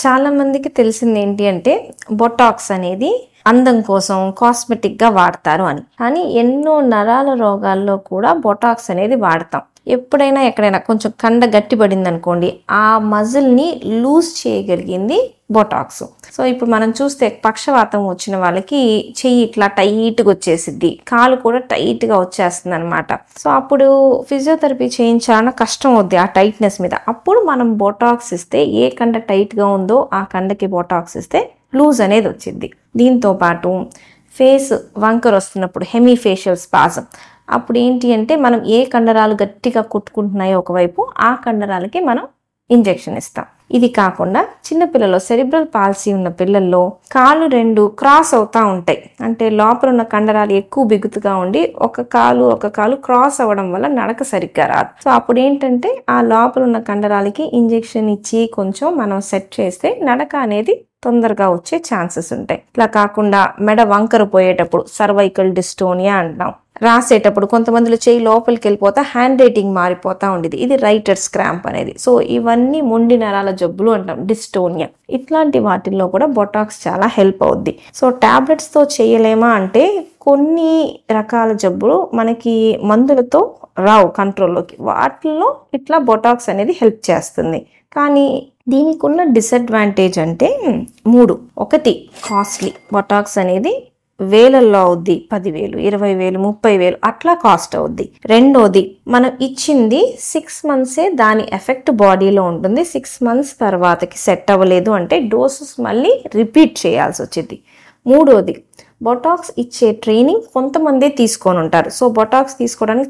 చాలా మందికి తెలిసింది ఏంటి అంటే బొటాక్స్ అనేది అందం కోసం కాస్మెటిక్ గా వాడతారు అని. కానీ ఎన్నో నరాల రోగాల్లో కూడా బొటాక్స్ అనేది వాడతాం. ఎప్పుడైనా ఎక్కడైనా కొంచెం కండ గట్టిపడింది అనుకోండి, ఆ మజిల్ ని లూజ్ చేయగలిగింది బొటాక్స్. సో ఇప్పుడు మనం చూస్తే పక్షవాతం వచ్చిన వాళ్ళకి చెయ్యి ఇట్లా టైట్ గా వచ్చేసిద్ది, కాలు కూడా టైట్ గా వచ్చేస్తుంది అనమాట. సో అప్పుడు ఫిజియోథెరపీ చేయించాలన్న కష్టం అవుద్ది ఆ టైట్నెస్ మీద. అప్పుడు మనం బొటాక్స్ ఇస్తే ఏ కండ టైట్ గా ఉందో ఆ కండకి బొటాక్స్ ఇస్తే లూజ్ అనేది వచ్చింది. దీంతో పాటు ఫేస్ వంకర వస్తున్నప్పుడు హెమీఫేషియల్ స్పాజం, అప్పుడు ఏంటి అంటే మనం ఏ కండరాలు గట్టిగా కొట్టుకుంటున్నాయో ఒకవైపు, ఆ కండరాలకి మనం ఇంజెక్షన్ ఇస్తాం. ఇది కాకుండా చిన్నపిల్లల్లో సెరిబ్రల్ పాలసీ ఉన్న పిల్లల్లో కాళ్ళు రెండు క్రాస్ అవుతా ఉంటాయి. అంటే లోపల ఉన్న కండరాలు ఎక్కువ బిగుతుగా ఉండి ఒక కాలు క్రాస్ అవ్వడం వల్ల నడక సరిగ్గా రాదు. సో అప్పుడు ఏంటంటే ఆ లోపల ఉన్న కండరాలకి ఇంజెక్షన్ ఇచ్చి కొంచెం మనం సెట్ చేస్తే నడక అనేది తొందరగా వచ్చే ఛాన్సెస్ ఉంటాయి. ఇట్లా కాకుండా మెడ వంకర పోయేటప్పుడు సర్వైకల్ డిస్టోనియా అంటాం. రాసేటప్పుడు కొంతమందిలో చేయి లోపలికి వెళ్ళిపోతా హ్యాండ్ రైటింగ్ మారిపోతా ఉండేది, ఇది రైటర్స్ క్రాంప్ అనేది. సో ఇవన్నీ మొండి నరాల జబ్బులు అంటాం, డిస్టోనియా. ఇట్లాంటి వాటిల్లో కూడా బొటాక్స్ చాలా హెల్ప్ అవుద్ది. సో టాబ్లెట్స్ తో చేయలేమా అంటే కొన్ని రకాల జబ్బులు మనకి మందులతో రావు కంట్రోల్లోకి, వాటిల్లో ఇట్లా బొటాక్స్ అనేది హెల్ప్ చేస్తుంది. కానీ దీనికి ఉన్న డిసడ్వాంటేజ్ అంటే 3. ఒకటి కాస్ట్లీ. బొటాక్స్ అనేది వేలల్లో అవుద్ది, 10,000, 20,000, 30,000 అట్లా కాస్ట్ అవుద్ది. రెండోది మనం ఇచ్చింది 6 మంత్సే దాని ఎఫెక్ట్ బాడీలో ఉంటుంది. 6 మంత్స్ తర్వాతకి సెట్ అవ్వలేదు అంటే డోసెస్ మళ్ళీ రిపీట్ చేయాల్సి వచ్చింది. మూడోది బొటాక్స్ ఇచ్చే ట్రైనింగ్ కొంతమందే తీసుకొని ఉంటారు. సో బొటాక్స్ తీసుకోవడానికి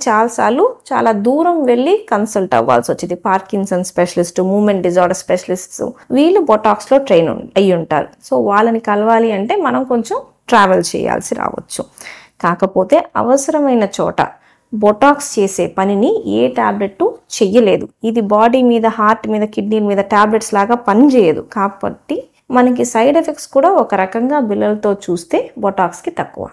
చాలా దూరం వెళ్ళి కన్సల్ట్ అవ్వాల్సి వచ్చింది. Parkinson specialist, movement disorder specialists, వీళ్ళు బొటాక్స్ లో ట్రైన్ అయ్యి ఉంటారు. సో వాళ్ళని కలవాలి అంటే మనం కొంచెం ట్రావెల్ చేయాల్సి రావచ్చు. కాకపోతే అవసరమైన చోట బొటాక్స్ చేసే పనిని ఏ టాబ్లెట్ చెయ్యలేదు. ఇది బాడీ మీద, హార్ట్ మీద, కిడ్నీ మీద టాబ్లెట్స్ లాగా పనిచేయదు. కాబట్టి మనకి సైడ్ ఎఫెక్ట్స్ కూడా ఒక రకంగా బిళ్ళలతో చూస్తే బొటాక్స్కి తక్కువ.